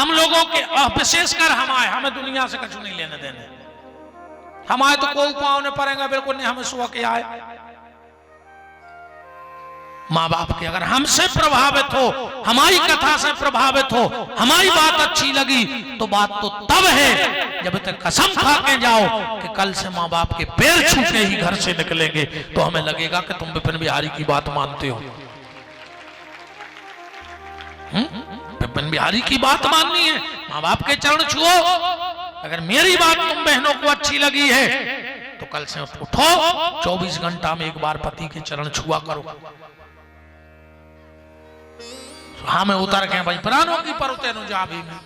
हम लोगों के विशेषकर हमें दुनिया से कुछ नहीं लेने देने, हमारे तो कोई पाँव नहीं पड़ेगा बिल्कुल नहीं, हमें सुबह के आए। माँ बाप के अगर हमसे प्रभावित हो, हमारी कथा से प्रभावित हो, हमारी बात अच्छी लगी तो बात तो तब है जब तक कसम खा के जाओ कि कल से माँ बाप के पैर छू के ही घर से निकलेंगे, तो हमें लगेगा कि तुम विपिन बिहारी की बात मानते हो। विपिन बिहारी की बात माननी है, माँ बाप के चरण छुओ। अगर मेरी बात तुम बहनों को अच्छी लगी है तो कल से उठो, 24 घंटा में एक बार पति के चरण छुआ करो। हाँ मैं उतर के भाई प्राणों की पर उतनो जा भी में।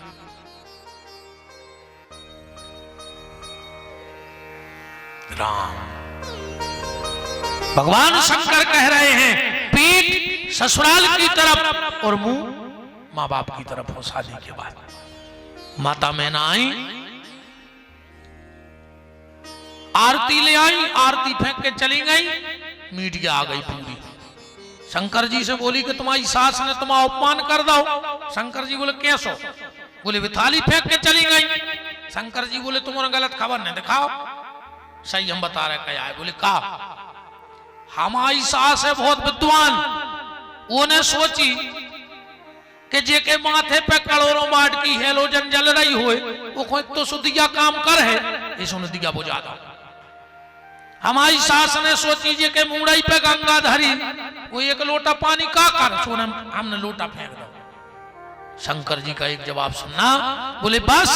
राम भगवान शंकर कह रहे हैं पीठ ससुराल की तरफ और मुंह माँ बाप की तरफ हो शादी के बाद। माता मैना आई, आरती ले आई, आरती फेंक के चली गई, मीडिया आ गई पूरी। शंकर जी से बोली कि तुम्हारी सास ने तुम्हारा अपमान कर दो। शंकर जी बोले कैसो? बोले वे थाली फेंक के चली गई। शंकर जी बोले तुम्हारा गलत खबर नहीं दिखाओ, सही हम बता रहे क्या है। बोले का हमारी सास है बहुत विद्वान, वो ने सोची कि जे के माथे पे करोड़ों वाट की हेलोजन जल रही हो, वो कोई तो सुदिया काम कर है, इसने दिया बुझा दो। हमारी सास ने सोची जे के मुड़ई पे गंगा धरी, वो एक लोटा पानी का कर, सोने हमने लोटा फेंक दो। शंकर जी का एक जवाब सुनना, बोले बस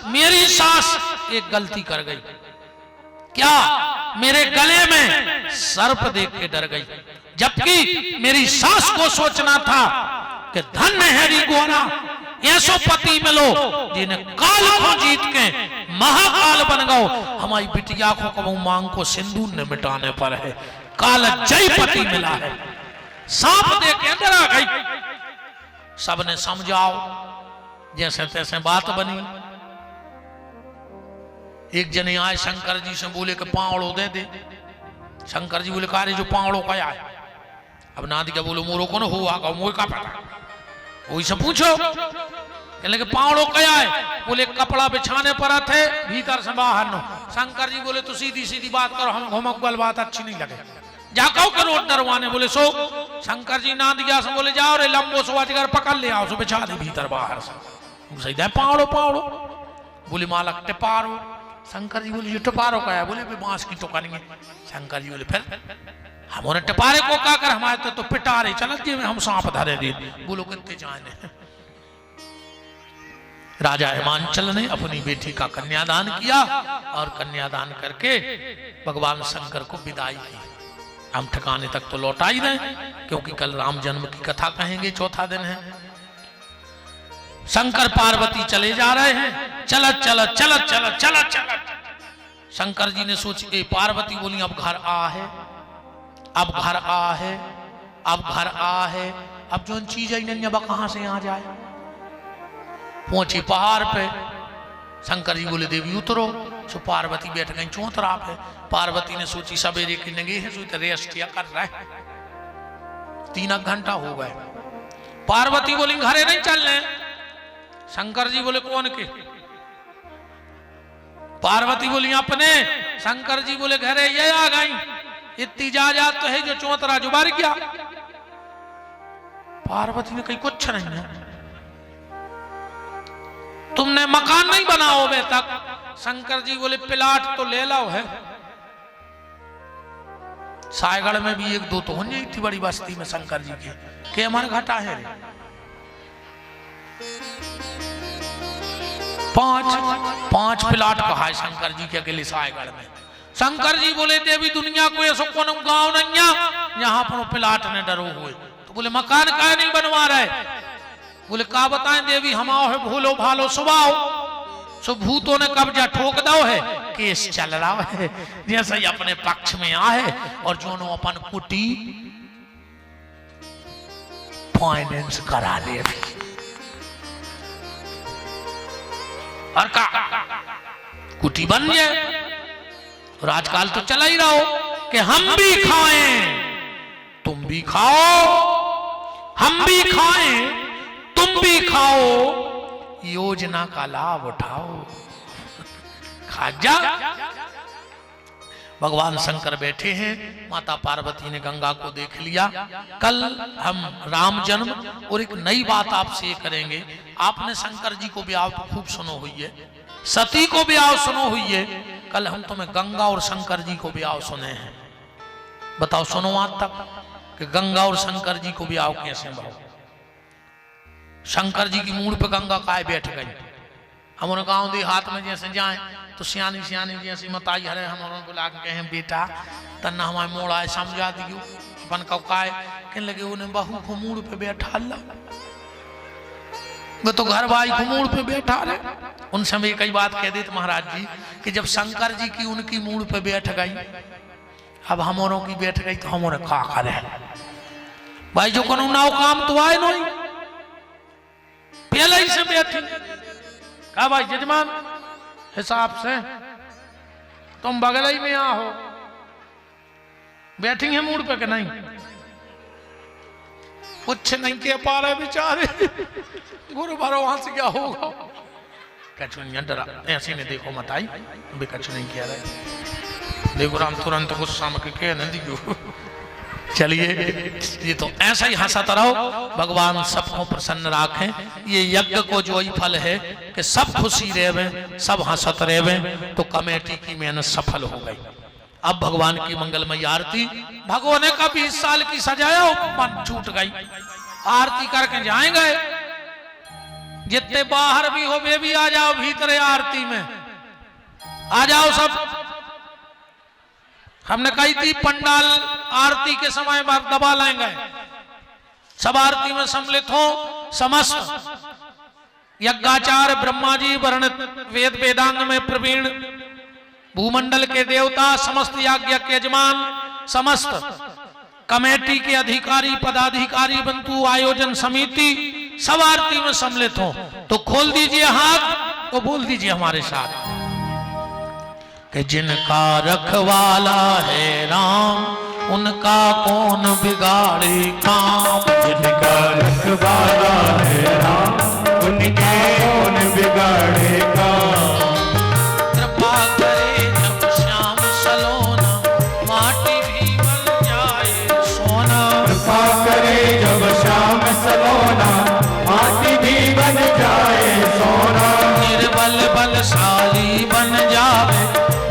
मेरी सास एक गलती कर गई। क्या? मेरे गले में सर्प देख के डर गई, जबकि मेरी सास को सोचना था कि धन्य है री गोरा, ऐसो पति मिलो जिन्हें काल को जीत के महाकाल बन गओ। हमारी बिटिया को कबू मांग को सिंदूर ने मिटाने पर है, काल जय पति मिला है। सांप देख के डरा गई। सबने समझाओ, जैसे तैसे बात बनी। एक जने आए शंकर जी से, बोले कि पावड़ो दे दे। शंकर जी बोले कार्य जो पावड़ो का आए। अब नादी क्या बोलो मोरो को न हुआ का मोर का पता, वही से पूछो। कहने के पावड़ो क्या है? बोले कपड़ा बिछाने पर थे, भीतर से बाहर नो। शंकर जी बोले तो सीधी सीधी बात करो, हम घुमक वाल बात अच्छी नहीं लगे, जाओ के रोड दरवाने। बोले सो। शंकर जी ना दिया से बोले जाओ रे लंबो सो अजगर पकड़ ले आओ, सो बिछा दे भीतर बाहर से। सही दे पावड़ो पावड़ो। बोले मालक टिपारो। शंकर जी बोले जो टिपारो का है? बोले बांस की टोकनी है। शंकर जी बोले फिर हमारे टिपारे को क्या कर, हमारे तो पिटारे चलत जी में हम सांप धरे दे। बोलो कितने जाने। राजा हिमांचल ने अपनी बेटी का कन्यादान किया और कन्यादान करके भगवान शंकर को विदाई की। हम ठिकाने तक तो लौटा ही रहे, क्योंकि कल राम जन्म की कथा कहेंगे, चौथा दिन है। शंकर पार्वती चले जा रहे हैं, चलत चलत चलत चलत चलत चलत। शंकर जी ने सोची, पार्वती बोली अब घर आ है, अब घर आ है, अब घर आ है, अब जो चीज है कहां से आ जाए। पहुंची पहाड़ पे। शंकर जी बोले देवी उतरो। सो पार्वती बैठ गई चौतरा पे। पार्वती ने सोची सवेरे की नंगे है, सो रेस्ट या कर रहा है, 3 घंटा हो गए। पार्वती बोली घरे नहीं चलने। शंकर जी बोले कौन के? पार्वती बोली अपने। शंकर जी बोले घरे ये आ गई, इतनी जा तो है जो चौतरा जुबार गया। पार्वती ने कही कुछ नहीं है, तुमने मकान नहीं बनाओ बे तक। शंकर जी बोले प्लाट तो ले लाओ है। सायगढ़ में भी 1-2 तो हो जाती बड़ी बस्ती में शंकर जी के हमारे घाटा है रे। 5 प्लाट कहा है शंकर जी के अकेले सायगढ़ में। शंकर जी बोले देवी दुनिया को ऐसा कौन गांव नहीं है यहाँ पर प्लाट ने डरो हुए। तो बोले मकान का नहीं बनवा रहे। बोले का बताएं देवी, हम आओ है भूलो भालो सुबाओ, सो भूतों ने कब्जा ठोक दो है, केस चल रहा है, जैसे ही अपने पक्ष में आए और जो अपन कुटी फाइनेंस करा ले। और का कुटी बन जाए। और आजकल तो चला ही रहा हो कि हम भी खाएं तुम भी खाओ, हम भी खाएं तुम भी खाओ, योजना का लाभ उठाओ। खाजा भगवान शंकर बैठे हैं, माता पार्वती ने गंगा को देख लिया। कल हम राम जन्म और एक नई बात आपसे ये करेंगे। आपने शंकर जी को ब्याह तो खूब सुनो हुई है, सती को ब्याह सुनो हुई है। कल हम तुम्हें गंगा और शंकर जी को ब्याह सुने हैं। बताओ सुनो आज तक कि गंगा और शंकर जी को ब्याह कैसे भाव। शंकर जी की मूड पे गंगा काय बैठ गई। हमारे गांव देहात में जैसे जाए तो सियानी सियानी जैसी मताई हरे हमारे बुला के कहें बेटा तन्ना हमारे मोड़ा है समझा दियो अपन का काय कहने लगे उन्हें बहू को मूड पे बैठा ला। वो तो घर भाई को मूड पे बैठा रहे। उन समय कई बात कह देते महाराज जी कि जब शंकर जी की उनकी मूड पे बैठ गई, अब हमारों की बैठ गई तो हमारे का करे भाई। जो को नाव काम तो आए नहीं पहले ही से बैठी कहा भाई जजमान हिसाब से तुम बगल ही में आओ, बैठेंगे मूड पे कि नहीं। कुछ नहीं कह पा रहे बेचारे, गुरु बारो वहां से क्या होगा। कछु डरा ऐसे नहीं देखो मत आई भी कछु नहीं कह रहे। देखो राम तुरंत गुस्सा में कह नहीं दियो। चलिए ये तो ऐसा ही हंसता रहो, भगवान सबको प्रसन्न राखें। ये यज्ञ को जो ही फल है कि सब खुशी रहे, सब हंसत रहे, तो कमेटी की मेहनत सफल हो गई। अब भगवान की मंगलमय आरती भगवान ने का 20 साल की सजाया मन छूट गई। आरती करके जाएंगे, जितने बाहर भी हो वे भी आ जाओ भीतर आरती में आ जाओ सब। हमने कही थी पंडाल आरती के समय बार दबा लेंगे, सब आरती में सम्मिलित हो। समस्त यज्ञाचार्य ब्रह्मा जी वर्णित वेद वेदांग में प्रवीण, भूमंडल के देवता, समस्त यज्ञ के यजमान, समस्त कमेटी के अधिकारी पदाधिकारी बंधु, आयोजन समिति सब आरती में सम्मिलित हो। तो खोल दीजिए हाथ तो बोल दीजिए हमारे साथ कि जिनका रखवाला है राम उनका कौन बिगाड़े काम। जिनका रखवाला है राम उनका कौन बिगाड़े काम। कृपा करे जब श्याम सलोना माटी भी बन जाए सोना। कृपा करे जब श्याम सलोना माटी भी बन जाए सोना। निर्बल बलशाली बन जावे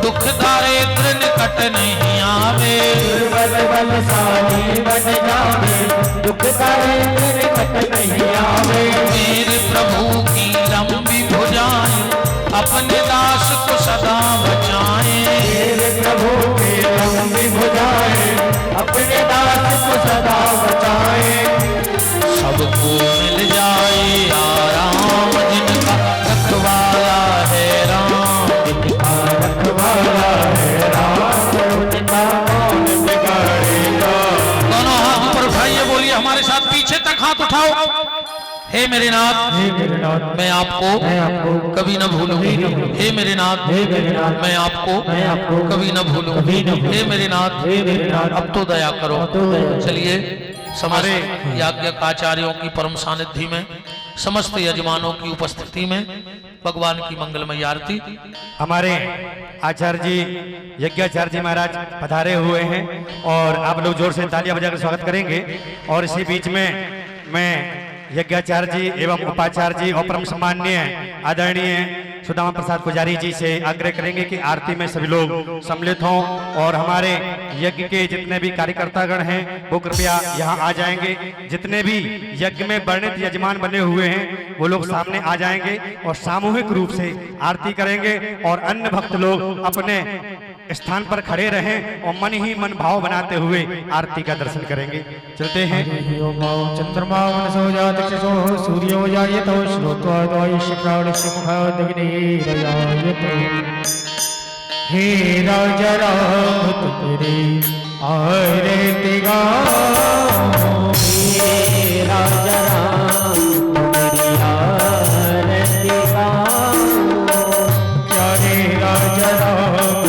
दुख दारिद्र निकट नहीं आवे। निर्बल बलशाली बन जावे दुख दारिद्र निकट नहीं आवे। मेरे प्रभु की लंबी भुजाएं अपने दास को सदा बचाएं। मेरे प्रभु की लंबी भुजाएं अपने दास को सदा बचाएं। सबको मिल जाए आराम जिनका रखवाला है राम। जिनका रखवाला है राम उनका कौन बिगाड़ेगा। दोनों हाथ ऊपर उठाइए, बोलिए हमारे साथ, पीछे तक हाथ उठाओ। हे मेरे नाथ मैं आपको कभी न भूलूं। हे मेरे नाथ मैं आपको कभी न भूलूं। हे मेरे नाथ अब तो दया करो। चलिए हमारे याज्ञाचार्यों की परम सानिध्य में, समस्त यजमानों की उपस्थिति में भगवान की मंगलमय आरती। हमारे आचार्य जी यज्ञाचार्य जी महाराज पधारे हुए हैं और आप लोग जोर से तालियां बजाकर स्वागत करेंगे। और इसी बीच में मैं यज्ञाचार्य जी एवं उपाचार्य जी और परम सम्माननीय आदरणीय सुदामा प्रसाद पुजारी जी से आग्रह करेंगे कि आरती में सभी लोग सम्मिलित हों और हमारे यज्ञ के जितने भी कार्यकर्तागण हैं वो कृपया यहाँ आ जाएंगे। जितने भी यज्ञ में वर्णित यजमान बने हुए हैं वो लोग सामने आ जाएंगे और सामूहिक रूप से आरती करेंगे और अन्य भक्त लोग अपने स्थान पर खड़े रहें और मन ही मन भाव बनाते हुए आरती का दर्शन करेंगे। चलते हैं। चंद्रमा मनसो जातक्षसो सूर्यो जायतो श्लोत्वाद्वायुष्य प्राणस्य मुखादग्निरजायते। हे राजा राम तुमरे आरती गाओ। हे राजा राम तुमरी आरती गाओ। प्यारे राजा राम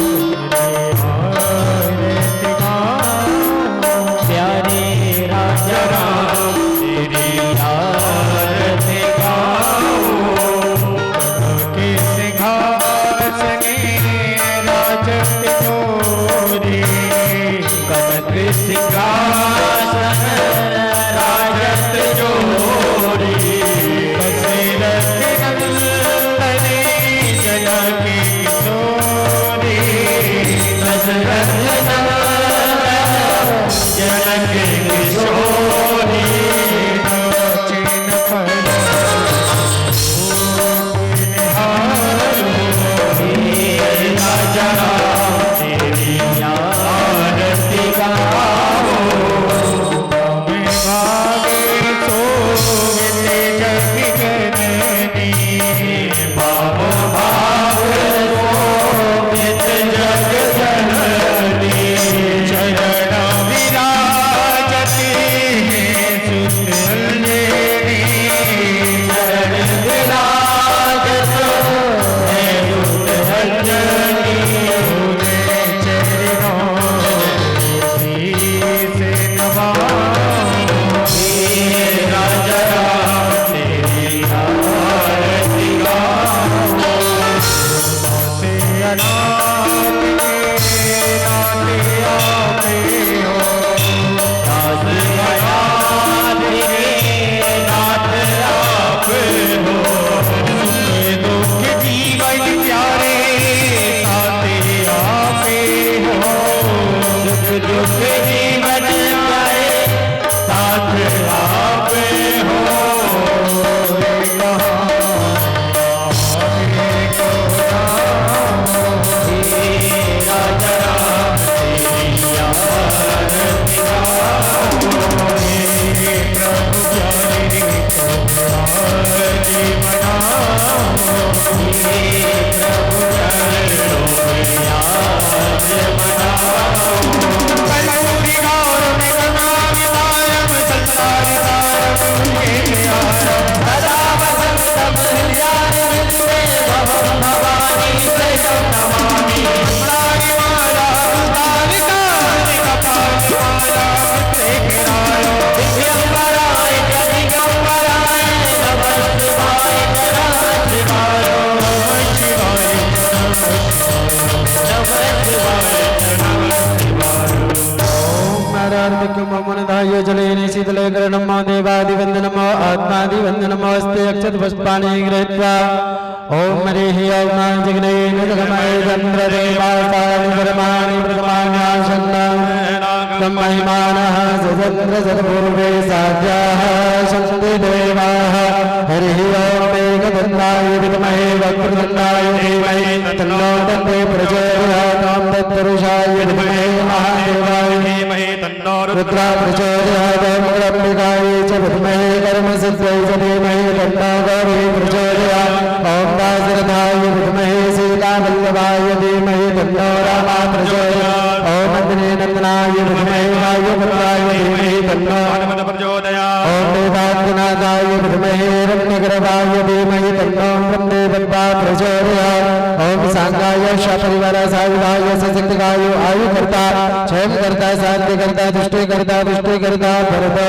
कार्तिकमोमनदाय जलेन शीतले करणमो देवादिवन्दनमो आत्मादिवन्दनमोऽस्ते अक्षतपुष्पाणि गृहीत्वा ॐ हरिः ॐ जगनेन जगमय चन्द्रदेवासानि परमाणि प्रथमान्यासन्नं महिमानः सचन्द्र सत्पूर्वे साध्याः सन्ति देवाः हरिः ॐ मेघदन्ताय विद्महे वक्रतुण्डाय धीमहि तन्नो दन्ते प्रचोदयात् ॐ तत्पुरुषाय विद्महे महादेवाय धीमहि तन्नो रुद्रः प्रचोदयात् ॐ मूलाम्बिकाय च विद्महे कर्मसिद्ध्यै च धीमहि तन्नो गौरी प्रचोदयात् ॐ दाशरथाय विद्महे सीतावल्लभाय धीमहि तन्नो रामः प्रचोदयात् ॐ नन्दनाय विद्महे वायुपुत्राय धीमहि तन्नो हनुमत् प्रचोदयात् ॐ वेदान्तनाथाय विद्महे हिरण्यगर्भाय धीमहि तन्नो ब्रह्मदेवः प्रचोदयात् ॐ सांगाय सपरिवाराय सशक्तिकाय आयुकर्ता क्षयकर्ता शान्तिकर्ता तुष्टिकर्ता पुष्टिकर्ता भरतो